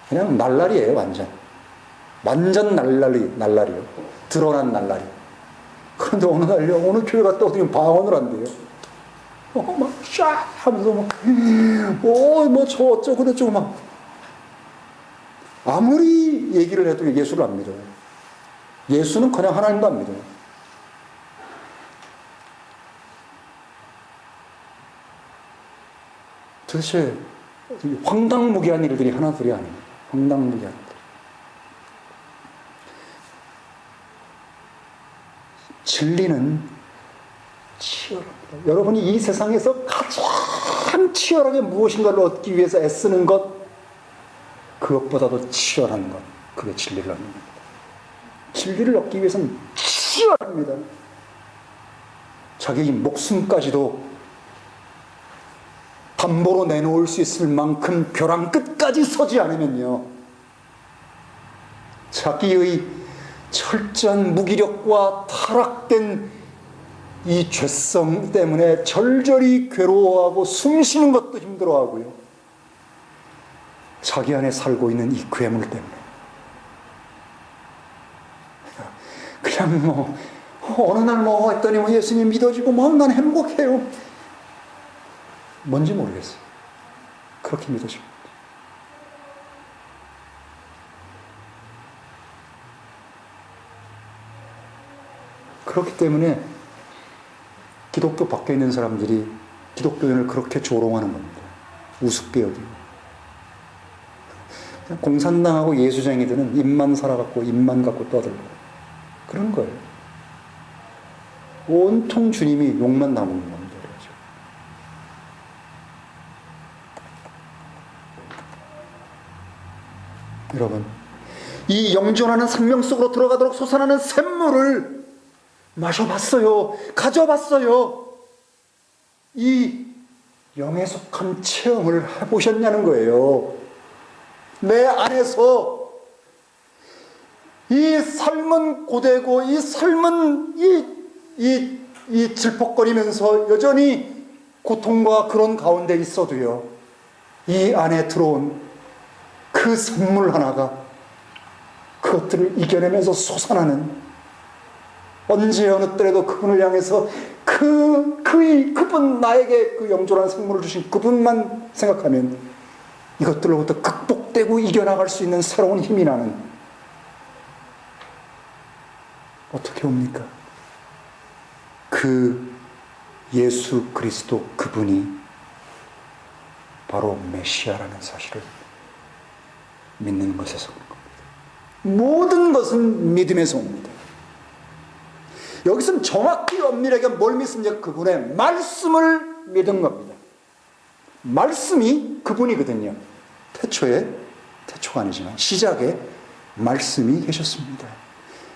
그냥 날라리예요. 완전 날라리요. 드러난 날라리. 그런데 어느 날요, 어느 교회 갔다 어떻게 방언을 한대요. 막 샤 하면서 저 어쩌고 저쩌고 막 아무리 얘기를 해도 예수를 안 믿어요. 예수는 그냥 하나님도 안 믿어요. 도대체 황당무계한 일들이 하나둘이 아닙니다. 황당무계한 일들. 진리는 치열합니다. 여러분이 이 세상에서 가장 치열하게 무엇인가를 얻기 위해서 애쓰는 것, 그것보다도 치열한 것, 그게 진리를 얻는 겁니다. 진리를 얻기 위해서는 치열합니다. 자기 목숨까지도 담보로 내놓을 수 있을 만큼 벼랑 끝까지 서지 않으면요, 자기의 철저한 무기력과 타락된 이 죄성 때문에 절절히 괴로워하고 숨쉬는 것도 힘들어하고요, 자기 안에 살고 있는 이 괴물 때문에 그냥 어느 날 했더니 예수님 믿어지고 난 행복해요. 뭔지 모르겠어요. 그렇게 믿어집니다. 그렇기 때문에 기독교 밖에 있는 사람들이 기독교인을 그렇게 조롱하는 겁니다. 우습게 여기고. 공산당하고 예수쟁이들은 입만 살아갖고 입만 갖고 떠들고 그런 거예요. 온통 주님이 욕만 남는 겁니다. 여러분, 이 영존하는 생명 속으로 들어가도록 솟아나는 샘물을 마셔봤어요. 가져봤어요. 이 영에 속한 체험을 해보셨냐는 거예요. 내 안에서 이 삶은 고되고 이 삶은 이 질퍽거리면서 여전히 고통과 그런 가운데 있어도요, 이 안에 들어온 그 샘물 하나가 그것들을 이겨내면서 솟아나는, 언제 어느 때라도 그분을 향해서 그분 나에게 그 영존한 생물을 주신 그분만 생각하면 이것들로부터 극복되고 이겨나갈 수 있는 새로운 힘이 나는, 어떻게 옵니까? 그 예수 그리스도 그분이 바로 메시아라는 사실을 믿는 것에서 온 겁니다. 모든 것은 믿음에서 옵니다. 여기서는 정확히 엄밀하게 뭘 믿습니까? 그분의 말씀을 믿은 겁니다. 말씀이 그분이거든요. 태초가 아니지만 시작에 말씀이 계셨습니다.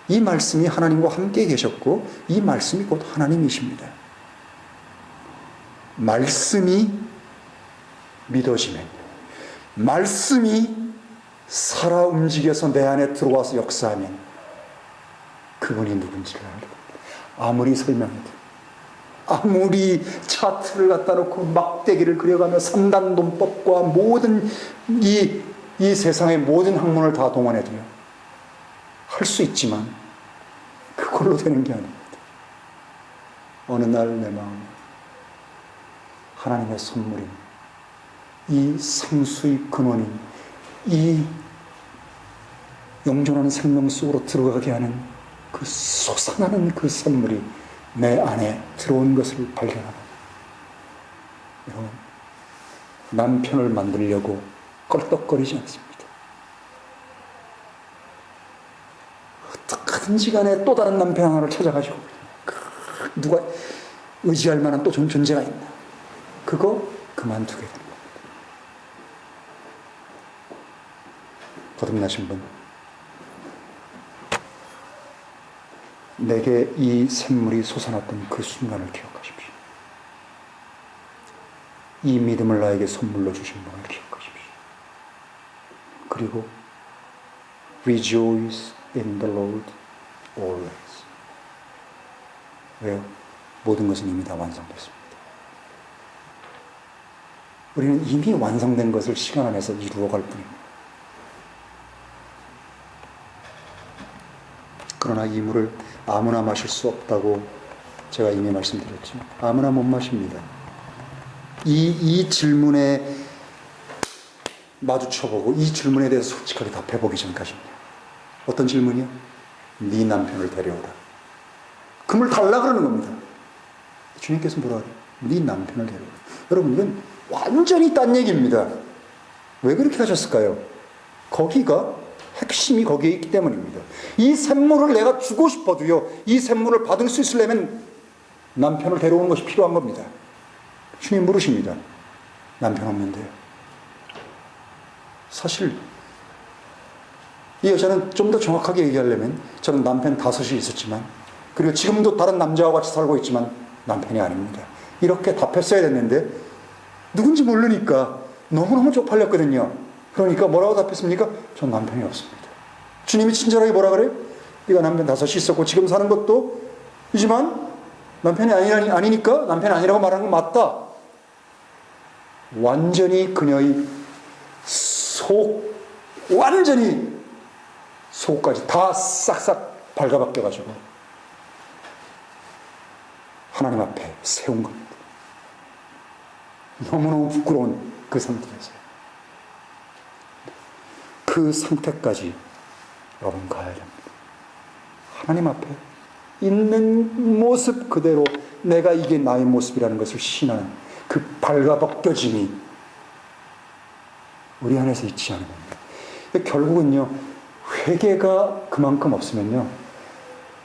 이 말씀이 하나님과 함께 계셨고 이 말씀이 곧 하나님이십니다. 말씀이 믿어지면, 말씀이 살아 움직여서 내 안에 들어와서 역사하면 그분이 누군지를 알게 됩니다. 아무리 설명해도, 아무리 차트를 갖다 놓고 막대기를 그려가며 3단 논법과 모든 이 세상의 모든 학문을 다 동원해도요, 할 수 있지만 그걸로 되는 게 아닙니다. 어느 날 내 마음에 하나님의 선물인, 이 생수의 근원인, 이 영존하는 생명 속으로 들어가게 하는 그 솟아나는 그 선물이 내 안에 들어온 것을 발견하고, 여러분, 남편을 만들려고 껄떡거리지 않습니다. 어떻게든지 간에 또 다른 남편 하나를 찾아가지고 누가 의지할 만한 또 존재가 있나, 그거 그만두게 됩니다. 거듭나신 분, 내게 이 샘물이 솟아났던 그 순간을 기억하십시오. 이 믿음을 나에게 선물로 주신 분을 기억하십시오. 그리고 Rejoice in the Lord always. 왜요? 모든 것은 이미 다 완성됐습니다. 우리는 이미 완성된 것을 시간 안에서 이루어갈 뿐입니다. 그러나 이 물을 아무나 마실 수 없다고 제가 이미 말씀드렸죠. 아무나 못 마십니다. 이 질문에 마주쳐보고 이 질문에 대해서 솔직하게 답해보기 전까지입니다. 어떤 질문이요? 네 남편을 데려오라. 그 물 달라 그러는 겁니다. 주님께서 뭐라 그래요? 네 남편을 데려오라. 여러분, 이건 완전히 딴 얘기입니다. 왜 그렇게 하셨을까요? 거기가 핵심이 거기에 있기 때문입니다. 이 샘물을 내가 주고 싶어도요, 이 샘물을 받을 수 있으려면 남편을 데려오는 것이 필요한 겁니다. 주님 물으십니다. 남편 없는데요. 사실 이 여자는 좀 더 정확하게 얘기하려면 저는 남편 5이 있었지만, 그리고 지금도 다른 남자와 같이 살고 있지만 남편이 아닙니다. 이렇게 답했어야 됐는데 누군지 모르니까 너무너무 쪽팔렸거든요. 그러니까 뭐라고 답했습니까? 전 남편이 없습니다. 주님이 친절하게 뭐라 그래요? 네가 남편 5이 있었고 지금 사는 것도 이지만 남편이 아니니까 남편이 아니라고 말하는 건 맞다. 완전히 그녀의 완전히 속까지 다 싹싹 발가벗겨가지고 하나님 앞에 세운 겁니다. 너무너무 부끄러운 그 상태에서 그 상태까지 여러분 가야 됩니다. 하나님 앞에 있는 모습 그대로 내가 이게 나의 모습이라는 것을 신하는 그 발가벗겨짐이 우리 안에서 있지 않은 겁니다. 결국은요, 회개가 그만큼 없으면요,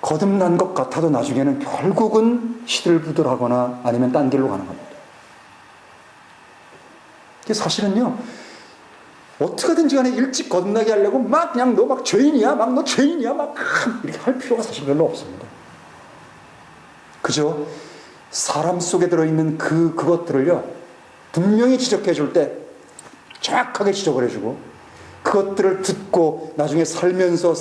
거듭난 것 같아도 나중에는 결국은 시들부들하거나 아니면 딴 길로 가는 겁니다. 이게 사실은요, 어떻게든지 간에 일찍 거듭나게 하려고 막 그냥 너 막 죄인이야, 막 너 죄인이야, 막 이렇게 할 필요가 사실 별로 없습니다. 그저 사람 속에 들어있는 그것들을요, 분명히 지적해 줄 때 정확하게 지적을 해주고, 그것들을 듣고 나중에 살면서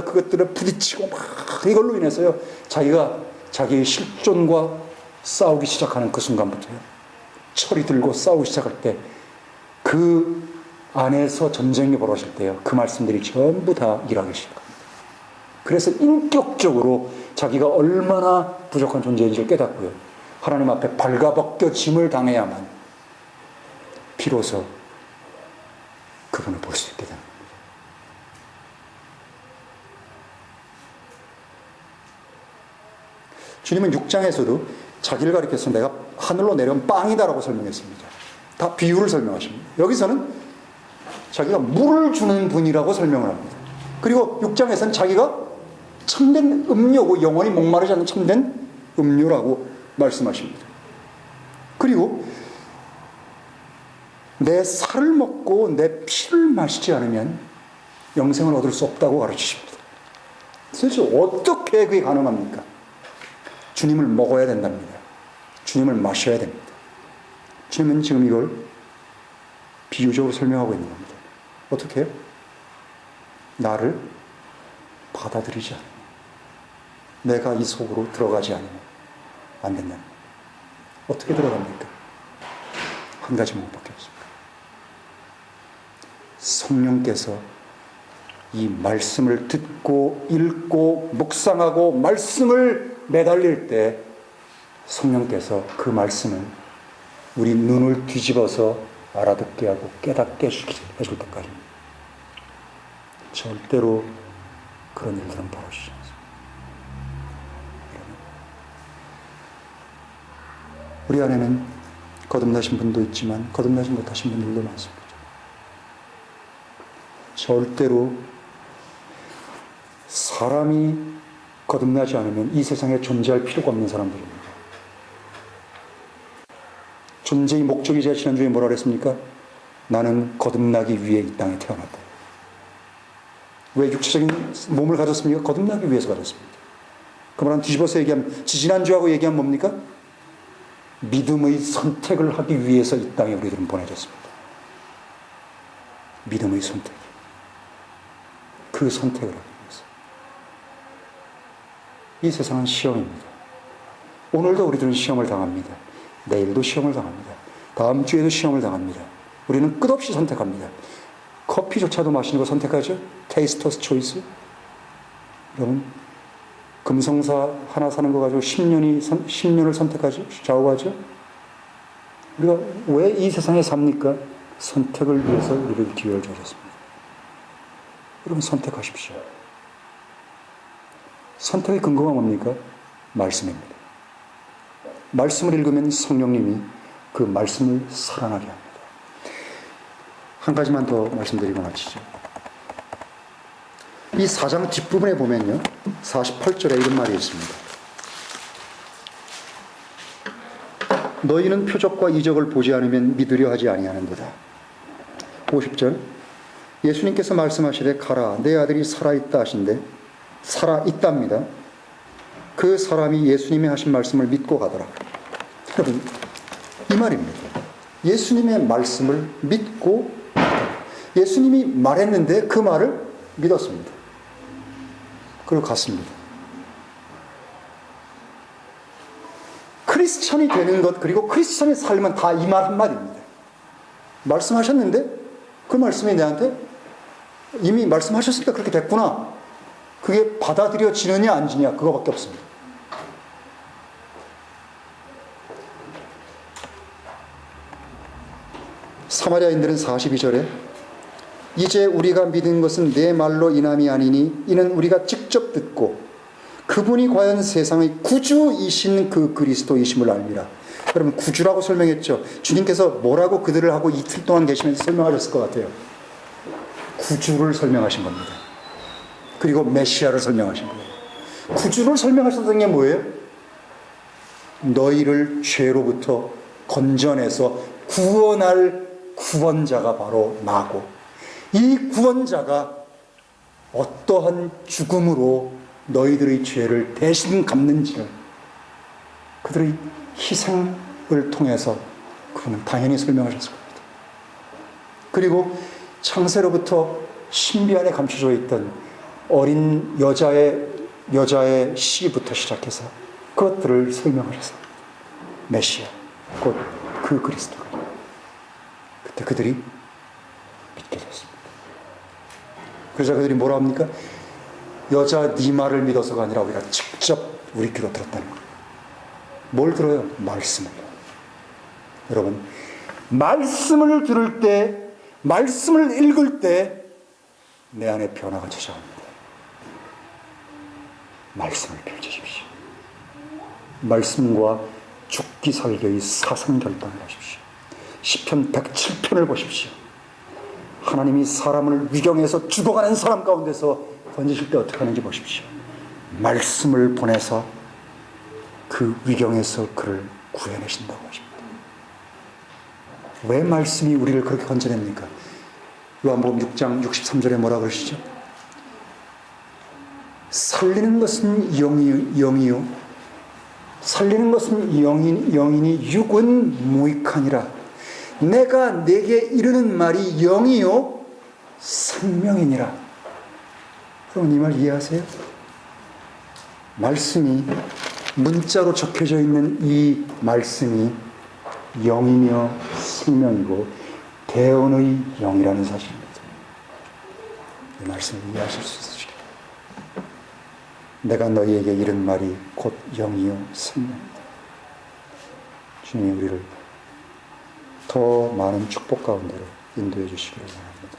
그것들을 부딪히고 막 이걸로 인해서요, 자기가 자기의 실존과 싸우기 시작하는 그 순간부터요, 철이 들고 싸우기 시작할 때 그 안에서 전쟁이 벌어질 때요, 그 말씀들이 전부 다 일하기 시작합니다. 그래서 인격적으로 자기가 얼마나 부족한 존재인지를 깨닫고요, 하나님 앞에 발가벗겨짐을 당해야만 비로소 그분을 볼 수 있게 되는 겁니다. 주님은 6장에서도 자기를 가리켜서 내가 하늘로 내려온 빵이다라고 설명했습니다. 다 비유를 설명하십니다. 여기서는 자기가 물을 주는 분이라고 설명을 합니다. 그리고 6장에서는 자기가 참된 음료고 영원히 목마르지 않는 참된 음료라고 말씀하십니다. 그리고 내 살을 먹고 내 피를 마시지 않으면 영생을 얻을 수 없다고 가르치십니다. 도대체 어떻게 그게 가능합니까? 주님을 먹어야 된답니다. 주님을 마셔야 됩니다. 주님은 지금 이걸 비유적으로 설명하고 있는 겁니다. 어떻게 해요? 나를 받아들이지 않으면, 내가 이 속으로 들어가지 않으면 안 된다. 어떻게 들어갑니까? 한 가지 방법밖에 없습니다. 성령께서 이 말씀을 듣고 읽고 묵상하고 말씀을 매달릴 때 성령께서 그 말씀을 우리 눈을 뒤집어서 알아듣게 하고 깨닫게 해줄 때까지입니다. 절대로 그런 일들은 벌어지지 않습니다. 우리 안에는 거듭나신 분도 있지만 거듭나지 못하신 분들도 많습니다. 절대로 사람이 거듭나지 않으면 이 세상에 존재할 필요가 없는 사람들입니다. 존재의 목적이 제가 지난주에 뭐라 그랬습니까? 나는 거듭나기 위해 이 땅에 태어났다. 왜 육체적인 몸을 가졌습니까? 거듭나기 위해서 가졌습니다. 그 말은 뒤집어서 얘기하면, 지지난주하고 얘기하면 뭡니까? 믿음의 선택을 하기 위해서 이 땅에 우리들은 보내졌습니다. 믿음의 선택. 그 선택을 하기 위해서. 이 세상은 시험입니다. 오늘도 우리들은 시험을 당합니다. 내일도 시험을 당합니다. 다음 주에도 시험을 당합니다. 우리는 끝없이 선택합니다. 커피조차도 마시는 거 선택하죠? 테이스터스 초이스. 여러분, 금성사 하나 사는 거 가지고 10년을 선택하죠? 좌우하죠? 우리가 왜 이 세상에 삽니까? 선택을 위해서 우리를 기회를 주셨습니다. 여러분, 선택하십시오. 선택의 근거가 뭡니까? 말씀입니다. 말씀을 읽으면 성령님이 그 말씀을 사랑하게 합니다. 한 가지만 더 말씀드리고 마치죠. 이 4장 뒷부분에 보면요, 48절에 이런 말이 있습니다. 너희는 표적과 이적을 보지 않으면 믿으려 하지 아니하는도다. 50절, 예수님께서 말씀하시되 가라, 내 아들이 살아있다 하신데 살아있답니다. 그 사람이 예수님이 하신 말씀을 믿고 가더라. 여러분, 이 말입니다. 예수님의 말씀을 믿고, 예수님이 말했는데 그 말을 믿었습니다. 그리고 갔습니다. 크리스천이 되는 것, 그리고 크리스천의 삶은 다 이 말 한마디입니다. 말씀하셨는데 그 말씀이 내한테 이미 말씀하셨으니까 그렇게 됐구나. 그게 받아들여지느냐 안 지냐, 그거밖에 없습니다. 사마리아인들은 42절에 이제 우리가 믿은 것은 내 말로 인함이 아니니 이는 우리가 직접 듣고 그분이 과연 세상의 구주이신 그 그리스도이심을 알미라. 여러분, 구주라고 설명했죠. 주님께서 뭐라고 그들을 하고 이틀 동안 계시면서 설명하셨을 것 같아요. 구주를 설명하신 겁니다. 그리고 메시아를 설명하신 거예요. 구주를 설명하셨던 게 뭐예요? 너희를 죄로부터 건져내서 구원할 구원자가 바로 나고, 이 구원자가 어떠한 죽음으로 너희들의 죄를 대신 갚는지를 그들의 희생을 통해서 그분은 당연히 설명하셨을 겁니다. 그리고 창세로부터 신비 안에 감춰져 있던 어린 여자의 시부터 시작해서 그것들을 설명하셨습니다. 메시아, 곧 그 그리스도가. 그때 그들이 믿게 됐습니다. 그러자 그들이 뭐라 합니까? 여자 네 말을 믿어서가 아니라 우리가 직접 우리 귀로 들었다는 거예요. 뭘 들어요? 말씀을. 여러분, 말씀을 들을 때, 말씀을 읽을 때 내 안에 변화가 찾아옵니다. 말씀을 펼치십시오. 말씀과 죽기 살기의 사상결단을 하십시오. 시편 107편을 보십시오. 하나님이 사람을 위경해서 죽어가는 사람 가운데서 던지실 때 어떻게 하는지 보십시오. 말씀을 보내서 그 위경에서 그를 구해내신다고 하십니다. 왜 말씀이 우리를 그렇게 건져냅니까? 요한복음 6장 63절에 뭐라 그러시죠? 살리는 것은 영이요 살리는 것은 영이니 육은 무익하니라. 내가 내게 이르는 말이 영이요 생명이니라. 여러분, 이 말 이해하세요? 말씀이, 문자로 적혀져 있는 이 말씀이 영이며 생명이고 대언의 영이라는 사실입니다. 이 말씀을 이해하실 수 있으시길. 내가 너희에게 이른 말이 곧 영이요 생명이다. 주님이 우리를 더 많은 축복 가운데로 인도해 주시기를 바랍니다.